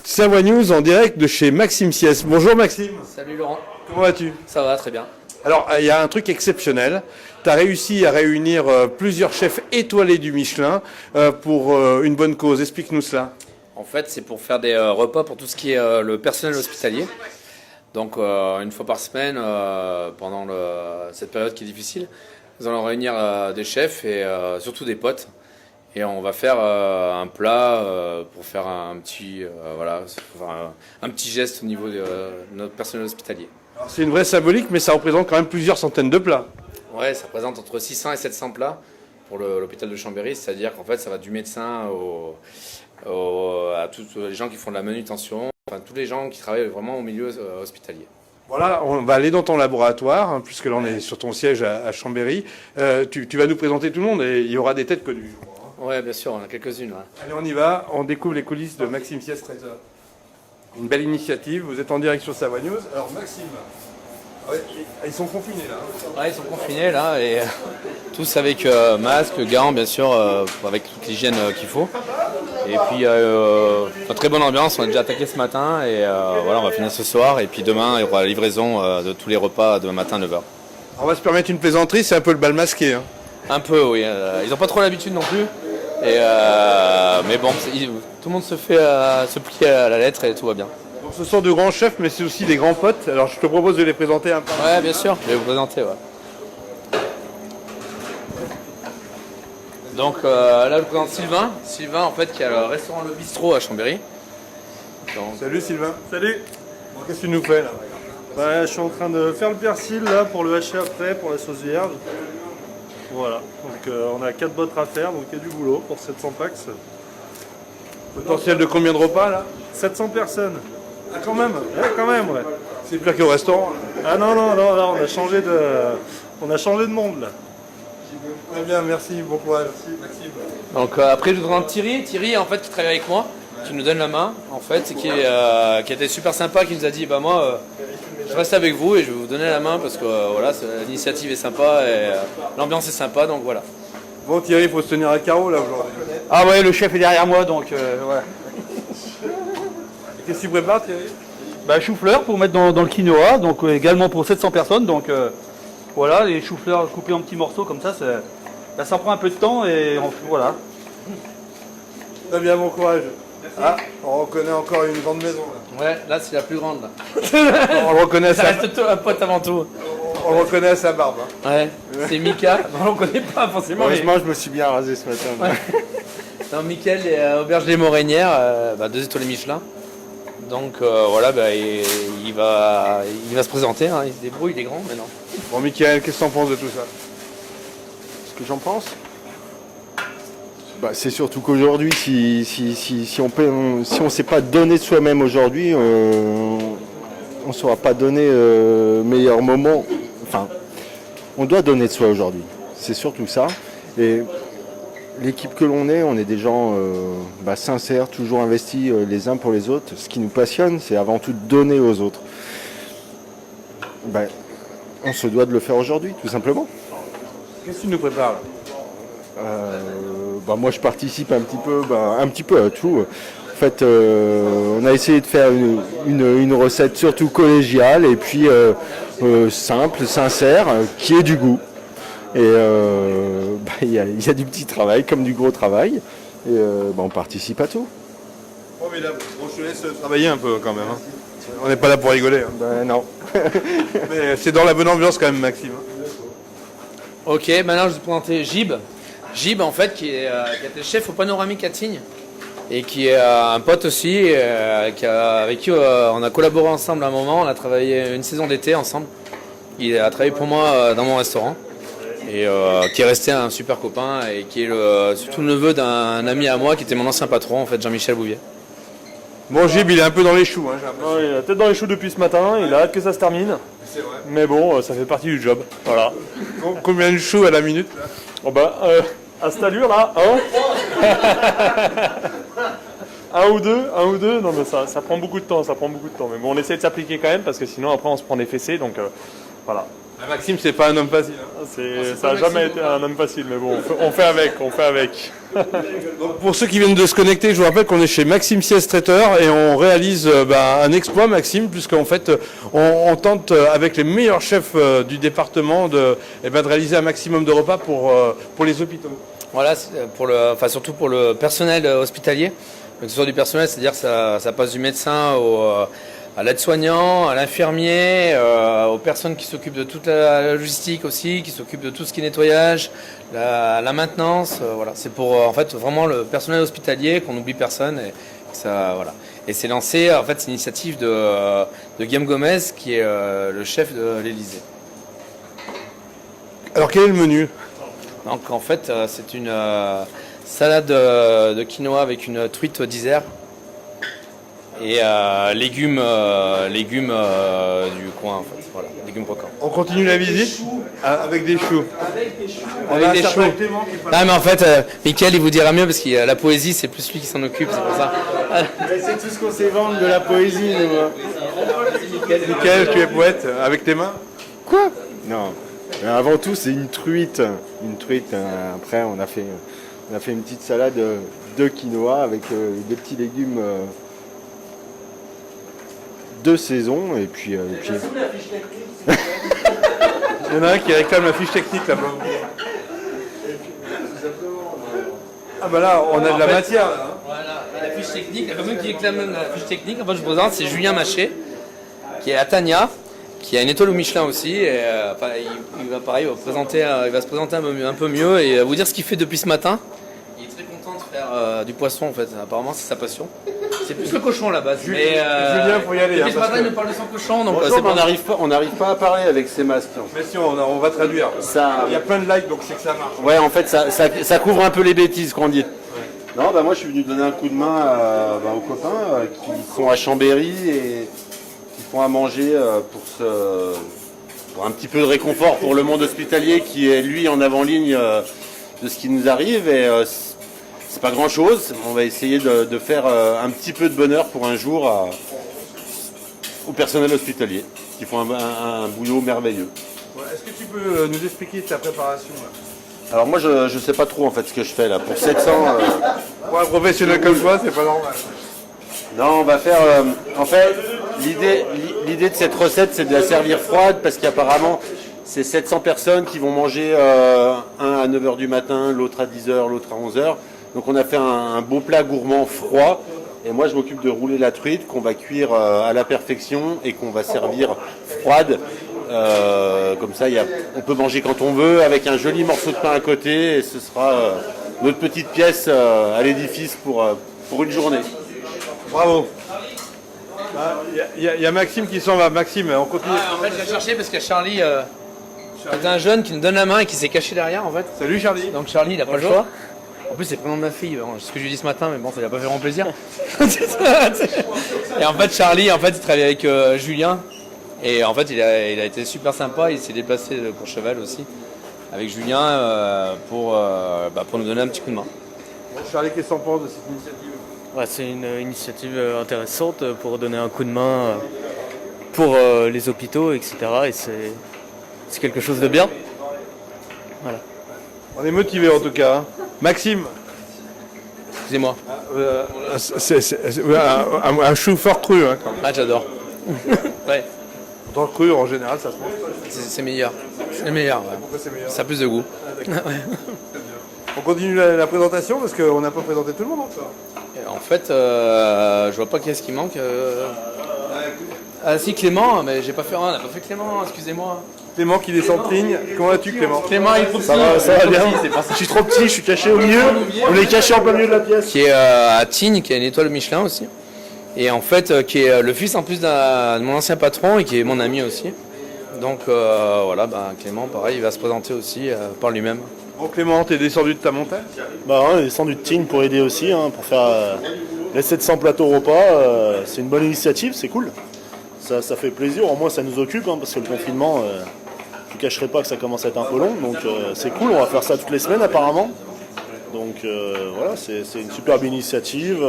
Savoie News en direct de chez Maxime Siès. Bonjour Maxime. Salut Laurent. Comment vas-tu? Ça va, très bien. Alors, il y a un truc exceptionnel. Tu as réussi à réunir plusieurs chefs étoilés du Michelin pour une bonne cause. Explique-nous cela. En fait, c'est pour faire des repas pour tout ce qui est le personnel hospitalier. Donc, une fois par semaine, pendant cette période qui est difficile, nous allons réunir des chefs et surtout des potes. Et on va faire un plat pour faire un petit, un petit geste au niveau de notre personnel hospitalier. C'est une vraie symbolique, mais ça représente quand même plusieurs centaines de plats. Ouais, ça représente entre 600 et 700 plats pour l'hôpital de Chambéry. C'est-à-dire qu'en fait, ça va du médecin à tous les gens qui font de la manutention, enfin tous les gens qui travaillent vraiment au milieu hospitalier. Voilà, on va aller dans ton laboratoire, hein, puisque là on est sur ton siège à Chambéry. Tu vas nous présenter tout le monde et il y aura des têtes connues. Ouais, bien sûr, on a quelques-unes. Ouais. Allez, on y va. On découvre les coulisses de Maxime Siès Trésor. Une belle initiative. Vous êtes en direct sur Savoie News. Alors, Maxime, ouais, ils sont confinés là. Ouais, ils sont confinés là, et tous avec masque, gants, bien sûr, avec toute l'hygiène qu'il faut. Et puis, une très bonne ambiance. On a déjà attaqué ce matin, et voilà, on va finir ce soir. Et puis demain, il y aura la livraison de tous les repas demain matin à 9h. On va se permettre une plaisanterie, c'est un peu le bal masqué. Hein. Un peu, oui. Ils n'ont pas trop l'habitude non plus. Et mais bon, tout le monde se plie à la lettre et tout va bien. Donc, ce sont de grands chefs, mais c'est aussi des grands potes. Alors je te propose de les présenter un peu. Ouais, bien sûr, je vais vous présenter. Ouais. Donc là, je vous présente Sylvain. Sylvain, en fait, qui a le restaurant Le Bistrot à Chambéry. Donc... Salut Sylvain. Salut. Bon, qu'est-ce que tu nous fais là? Je suis en train de faire le persil là pour le hacher après, pour la sauce vierge. Voilà, donc on a 4 bottes à faire, donc il y a du boulot pour 700 packs. Potentiel de combien de repas là? 700 personnes. Ah, quand même. Ouais, quand même, ouais. C'est pire qu'au restaurant. Ah non, là on a changé de monde là. Très bien, merci, bon courage. Merci Maxime. Donc après, je vous présente Thierry. Thierry, en fait, qui travaille avec moi, qui nous donne la main, en fait, qui était super sympa, qui nous a dit, bah moi, je reste avec vous et je vais vous donner la main parce que voilà, l'initiative est sympa et l'ambiance est sympa, donc voilà. Bon Thierry, il faut se tenir à carreau là aujourd'hui. Ah ouais, le chef est derrière moi, donc voilà. Qu'est-ce que tu prépares Thierry? Chou-fleur pour mettre dans le quinoa, donc également pour 700 personnes, donc voilà, les choux-fleurs coupés en petits morceaux comme ça, ça prend un peu de temps et voilà. Très bien, bon courage. Ah, on reconnaît encore une grande maison là. Ouais, là c'est la plus grande là. On le reconnaît à Ça sa... reste un pote avant tout. On le reconnaît à sa barbe. Hein. Ouais, c'est Mika. On ne connaît pas forcément. Heureusement, je me suis bien rasé ce matin. Ouais. Non, Mickaël et Auberge des Morénières, 2 étoiles Michelin. Donc voilà, il va se présenter, hein. Il se débrouille, il est grand maintenant. Bon Mickaël, qu'est-ce que t'en penses de tout ça? Ce que j'en pense, c'est surtout qu'aujourd'hui, si on ne s'est pas donné de soi-même aujourd'hui, on ne saura pas donner meilleur moment. Enfin, on doit donner de soi aujourd'hui. C'est surtout ça. Et l'équipe que l'on est, on est des gens sincères, toujours investis les uns pour les autres. Ce qui nous passionne, c'est avant tout de donner aux autres. On se doit de le faire aujourd'hui, tout simplement. Qu'est-ce que tu nous prépares là? Moi je participe un petit peu à tout. En fait, on a essayé de faire une recette surtout collégiale et puis simple, sincère, qui ait du goût. Et il y a du petit travail comme du gros travail. Et on participe à tout. Formidable. Bon, je te laisse travailler un peu quand même. Hein. On n'est pas là pour rigoler. Hein. Non. Mais c'est dans la bonne ambiance quand même, Maxime. Ok, maintenant je vais vous présenter Gib. Gib, en fait, qui était chef au Panoramique à Tignes et qui est un pote aussi, avec qui on a collaboré ensemble à un moment. On a travaillé une saison d'été ensemble. Il a travaillé pour moi dans mon restaurant et qui est resté un super copain et qui est surtout le neveu d'un ami à moi qui était mon ancien patron, en fait, Jean-Michel Bouvier. Bon, Gib, il est un peu dans les choux. Hein, Il est peut-être dans les choux depuis ce matin, il a hâte que ça se termine. c'est vrai. Mais bon, ça fait partie du job. Voilà. Combien de choux à la minute là? À cette allure là, un ou deux, non mais ça prend beaucoup de temps, Mais bon, on essaie de s'appliquer quand même parce que sinon après on se prend des fessées, donc voilà. Maxime, c'est pas un homme facile. Hein. Ça n'a jamais été un homme facile, mais bon, on fait avec. Donc, pour ceux qui viennent de se connecter, je vous rappelle qu'on est chez Maxime Sieste Traiteur et on réalise un exploit, Maxime, puisqu'en fait, on tente avec les meilleurs chefs du département de réaliser un maximum de repas pour les hôpitaux. Voilà, surtout pour le personnel hospitalier. Donc, que ce soit du personnel, c'est-à-dire que ça passe du médecin à l'aide-soignant, à l'infirmier, aux personnes qui s'occupent de toute la logistique aussi, qui s'occupent de tout ce qui est nettoyage, la maintenance. Voilà, c'est pour en fait vraiment le personnel hospitalier qu'on n'oublie personne. Et ça, voilà. Et c'est lancé, en fait, c'est une initiative de Guillaume Gomez, qui est le chef de l'Élysée. Alors quel est le menu? Donc en fait, c'est une salade de quinoa avec une truite d'Isère. Et légumes du coin, en fait. Voilà, légumes brocants. On continue la visite avec des choux. Avec des choux. Non, mais en fait, Mickaël, il vous dira mieux parce que la poésie, c'est plus lui qui s'en occupe, c'est pour ça. C'est tout ce qu'on sait vendre de la poésie, nous. Mickaël, tu es poète avec tes mains? Quoi? Non. Avant tout, c'est une truite. Une truite. Après, on a fait une petite salade de quinoa avec des petits légumes de saison. Et puis... Il y en a un qui réclame la fiche technique là-bas. Ah bah là, on a de la matière. Là, hein. Voilà, et la fiche technique, la personne qui réclame la fiche technique, en fait, je vous présente, c'est Julien Maché, qui est à Tania, qui a une étoile au Michelin aussi. Et, il va pareil, il va se présenter un peu mieux et vous dire ce qu'il fait depuis ce matin. Il est très content de faire du poisson en fait. Apparemment, c'est sa passion. C'est plus le cochon à la base. Mais Julien, faut y aller. depuis ce matin, il nous parle de son cochon. Donc, Bonjour, on n'arrive pas à parler avec ces masques. Mais si, on va traduire. Il y a plein de likes, donc c'est que ça marche. Ouais, en fait, ça couvre un peu les bêtises qu'on dit. Non, bah moi, je suis venu donner un coup de main aux copains qui sont à Chambéry et qui font à manger pour un petit peu de réconfort pour le monde hospitalier qui est, lui, en avant-ligne de ce qui nous arrive. Et c'est pas grand-chose. On va essayer de faire un petit peu de bonheur pour un jour au personnel hospitalier qui font un boulot merveilleux. Ouais, est-ce que tu peux nous expliquer ta préparation là? Alors moi je sais pas trop en fait ce que je fais là. Pour 700... Pour un professionnel comme toi, c'est pas normal. Non, on va faire... en fait, l'idée de cette recette, c'est de la servir froide parce qu'apparemment, c'est 700 personnes qui vont manger un à 9h du matin, l'autre à 10h, l'autre à 11h. Donc on a fait un beau plat gourmand froid. Et moi, je m'occupe de rouler la truite qu'on va cuire à la perfection et qu'on va servir froide. Comme ça, on peut manger quand on veut avec un joli morceau de pain à côté. Et ce sera notre petite pièce à l'édifice pour une journée. Bravo. Il y a Maxime qui s'en va. Maxime, on continue. en fait, je l'ai cherché parce qu'il y a Charlie, c'est un jeune qui nous donne la main et qui s'est caché derrière en fait. Salut Charlie. Donc Charlie, il a pas le choix. En plus, c'est le prénom de ma fille. Bon, c'est ce que je lui ai dit ce matin, mais bon, ça lui a pas fait vraiment plaisir. Et en fait, Charlie, il travaille avec Julien. Et en fait, il a été super sympa. Il s'est déplacé de Courchevel aussi avec Julien pour nous donner un petit coup de main. Bon, Charlie, qu'est-ce que t'en penses de cette initiative? Ouais, c'est une initiative intéressante pour donner un coup de main pour les hôpitaux, etc. Et c'est quelque chose de bien. Voilà. On est motivé en tout cas. Hein. Maxime, Excusez-moi. un chou fort cru. Hein, quand même. Ah, j'adore. Ouais, Dans le cru, en général, ça se mange. c'est meilleur. C'est meilleur, ouais. Pourquoi c'est meilleur? Ça a plus de goût. On continue la présentation parce qu'on n'a pas présenté tout le monde encore. Et en fait, je vois pas qu'est-ce qui manque. Ah si, Clément, mais j'ai pas fait. On n'a pas fait Clément, excusez-moi. Clément qui descend de ligne. Comment vas-tu Clément? Clément, il faut Ça va bien. Je suis trop petit, je suis caché au milieu. On est caché en plein milieu de la pièce. Qui est à Tignes, qui a une étoile Michelin aussi. Et en fait, qui est le fils en plus de mon ancien patron et qui est mon ami aussi. Donc voilà, Clément, pareil, il va se présenter aussi par lui-même. Bon Clément, t'es descendu de ta montagne? Bah ouais, on est descendu de Tignes pour aider aussi, pour faire les 700 plateaux repas. C'est une bonne initiative, c'est cool. Ça fait plaisir, au moins ça nous occupe, parce que le confinement, je ne cacherai pas que ça commence à être un peu long. Donc c'est cool, on va faire ça toutes les semaines apparemment. Donc voilà, c'est une superbe initiative.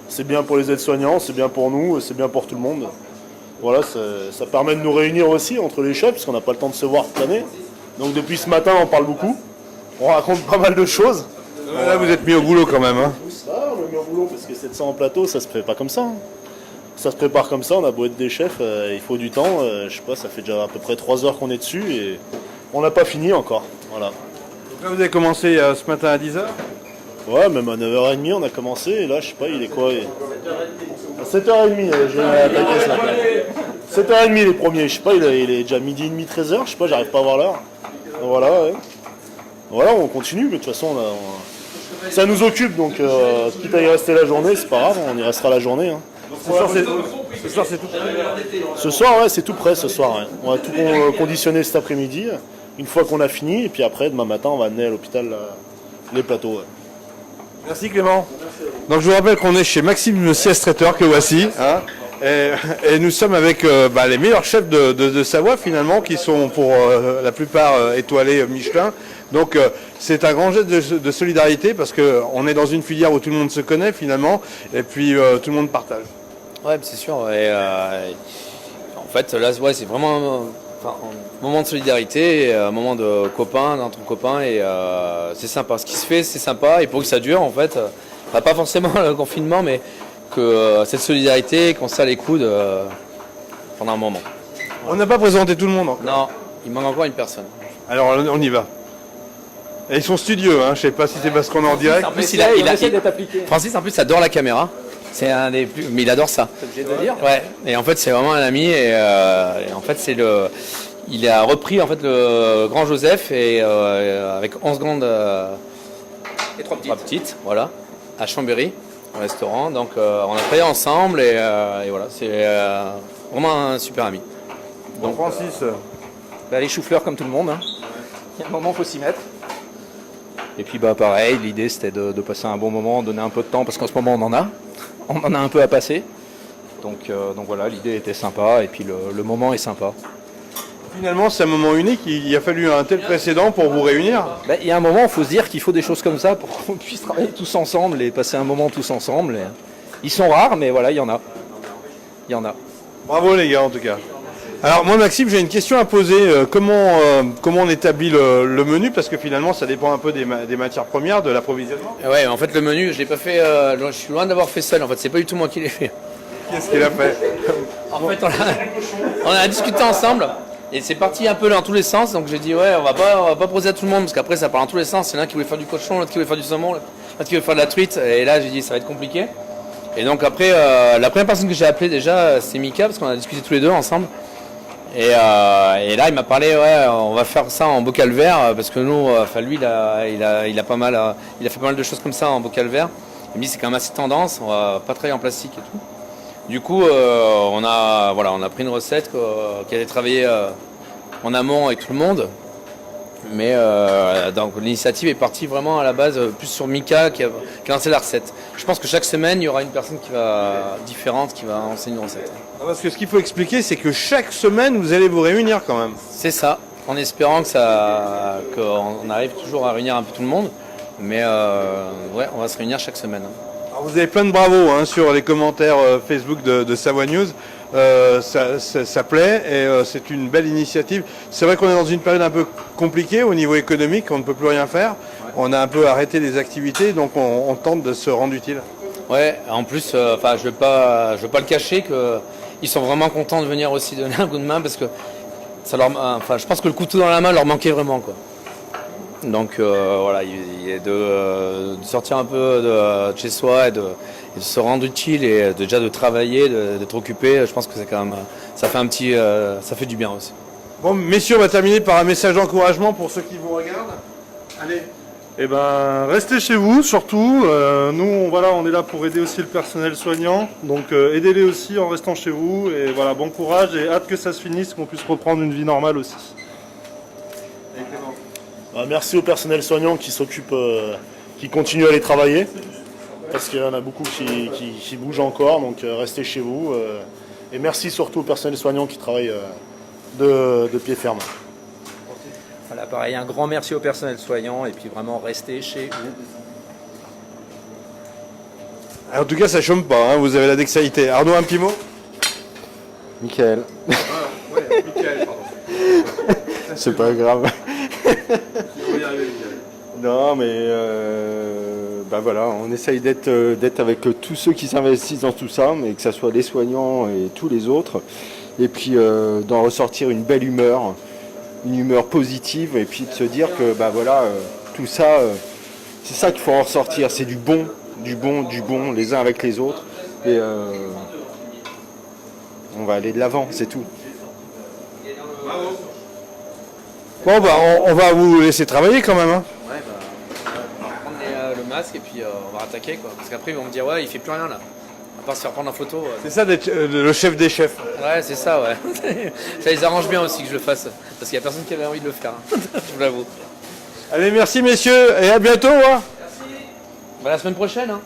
C'est bien pour les aides-soignants, c'est bien pour nous, c'est bien pour tout le monde. Voilà, ça permet de nous réunir aussi entre les chefs, parce qu'on n'a pas le temps de se voir toute l'année. Donc depuis ce matin, on parle beaucoup. On raconte pas mal de choses. Là, vous êtes mis au boulot quand même. Hein. Ah, on est mis au boulot parce que 700 en plateau, ça se fait pas comme ça. Hein. Ça se prépare comme ça, on a beau être des chefs, il faut du temps. Je sais pas, ça fait déjà à peu près 3 heures qu'on est dessus et on n'a pas fini encore. Voilà. Donc là, vous avez commencé ce matin à 10h. Ouais, même à 9h30 on a commencé et là, je sais pas, il est quoi à 7h30, j'ai attaqué ce matin. 7h30 les premiers, je sais pas, il est déjà midi et demi, 13h, je sais pas, j'arrive pas à voir l'heure. Voilà, ouais. Voilà, on continue, mais de toute façon, ça nous occupe, donc quitte à y rester la journée, c'est pas grave, on y restera la journée. Hein. Ce soir, c'est tout. Ce soir, ouais, c'est tout prêt ce soir. Ouais. On va tout conditionner cet après-midi, une fois qu'on a fini, et puis après, demain matin, on va amener à l'hôpital les plateaux. Ouais. Merci Clément. Donc je vous rappelle qu'on est chez Maxime Sieste Traiteur que voici. Hein, et nous sommes avec les meilleurs chefs de Savoie finalement, qui sont pour la plupart étoilés Michelin. Donc c'est un grand geste de solidarité parce qu'on est dans une filière où tout le monde se connaît finalement, et puis tout le monde partage. Ouais, c'est sûr. Et, en fait, là, ouais, c'est vraiment un moment de solidarité, un moment de copains, d'entre copains, et c'est sympa. Ce qui se fait, c'est sympa, et pour que ça dure, en fait, pas forcément le confinement, mais que cette solidarité, qu'on se serre les coudes pendant un moment. On n'a pas présenté tout le monde encore. Non, il manque encore une personne. Alors on y va. Et ils sont studieux, hein. Je sais pas si c'est parce qu'on est en direct. En plus, Francis, en plus, adore la caméra. C'est un des plus, mais il adore ça. T'es obligé de le dire. Ouais. Et en fait, c'est vraiment un ami. Et en fait, il a repris en fait le Grand Joseph et avec 11 grandes et 3 petites, voilà, à Chambéry, au restaurant. Donc, on a travaillé ensemble et voilà, c'est vraiment un super ami. Donc Francis, Les choux-fleurs comme tout le monde. Hein. Il y a un moment, il faut s'y mettre. Et puis pareil, l'idée c'était de passer un bon moment, donner un peu de temps, parce qu'en ce moment on en a. On en a un peu à passer. Donc voilà, l'idée était sympa et puis le moment est sympa. finalement c'est un moment unique, il a fallu un tel précédent pour vous réunir. Il y a un moment, il faut se dire qu'il faut des choses comme ça pour qu'on puisse travailler tous ensemble et passer un moment tous ensemble. Ils sont rares, mais voilà, il y en a. Il y en a. Bravo les gars en tout cas. Alors moi Maxime, j'ai une question à poser. Comment on établit le menu? Parce que finalement ça dépend un peu des matières premières, de l'approvisionnement. Ouais, en fait le menu, je l'ai pas fait. Je suis loin d'avoir fait seul. En fait, c'est pas du tout moi qui l'ai fait. Qu'est-ce qu'il a fait? En fait, on a discuté ensemble et c'est parti un peu dans tous les sens. Donc j'ai dit ouais, on va pas poser à tout le monde parce qu'après ça part dans tous les sens. Il y en a un qui voulait faire du cochon, l'autre qui voulait faire du saumon, l'autre qui voulait faire de la truite. Et là j'ai dit ça va être compliqué. Et donc après, la première personne que j'ai appelée déjà, c'est Mika parce qu'on a discuté tous les deux ensemble. Et là, il m'a parlé, ouais, on va faire ça en bocal vert parce que nous, lui, il a fait pas mal de choses comme ça en bocal vert. Il m'a dit c'est quand même assez tendance, on va pas travailler en plastique et tout. Du coup, on a pris une recette qui a été travaillée en amont avec tout le monde. Mais donc l'initiative est partie vraiment à la base plus sur Mika qui a lancé la recette. Je pense que chaque semaine, il y aura une personne différente qui va enseigner une recette. Parce que ce qu'il faut expliquer, c'est que chaque semaine, vous allez vous réunir quand même. C'est ça, en espérant qu'on arrive toujours à réunir un peu tout le monde. Mais ouais, on va se réunir chaque semaine. Alors vous avez plein de bravos sur les commentaires Facebook de Savoie News. Ça plaît et c'est une belle initiative. C'est vrai qu'on est dans une période un peu compliquée au niveau économique, on ne peut plus rien faire. Ouais. On a un peu arrêté les activités, donc on tente de se rendre utile. Ouais, en plus, je veux pas le cacher qu'ils sont vraiment contents de venir aussi donner un coup de main parce que je pense que le couteau dans la main leur manquait vraiment quoi. Donc voilà, de sortir un peu de chez soi et de se rendre utile et déjà de travailler, d'être occupé, je pense que c'est quand même, ça fait du bien aussi. Bon, messieurs, on va terminer par un message d'encouragement pour ceux qui vous regardent. Allez. Eh ben, restez chez vous surtout. Nous, on est là pour aider aussi le personnel soignant. Donc, aidez-les aussi en restant chez vous. Et voilà, bon courage et hâte que ça se finisse, qu'on puisse reprendre une vie normale aussi. Merci au personnel soignant qui s'occupe, qui continue à aller travailler. Parce qu'il y en a beaucoup qui bougent encore, donc restez chez vous. Et merci surtout au personnel soignant qui travaille de pied ferme. Voilà, pareil, un grand merci au personnel soignant et puis vraiment restez chez vous. En tout cas, ça chôme pas, vous avez la dextérité. Arnaud, un petit mot? Michael. Michael, pardon. C'est pas grave. Non, mais bah voilà, on essaye d'être avec tous ceux qui s'investissent dans tout ça, mais que ce soit les soignants et tous les autres. Et puis d'en ressortir une belle humeur, une humeur positive, et puis de se dire que bah voilà, tout ça, c'est ça qu'il faut en ressortir, c'est du bon, les uns avec les autres. Et on va aller de l'avant, c'est tout. Bon, bah, on va vous laisser travailler quand même. Hein. Ouais, bah, on va prendre le masque et puis on va attaquer quoi. Parce qu'après ils vont me dire ouais il fait plus rien là. À part se faire prendre en photo. C'est ça d'être le chef des chefs. Ouais c'est ça ouais. Ça les arrange bien aussi que je le fasse. Parce qu'il y a personne qui avait envie de le faire. Hein. Je vous l'avoue. Allez, merci messieurs et à bientôt. Hein. Bah, la semaine prochaine. Hein.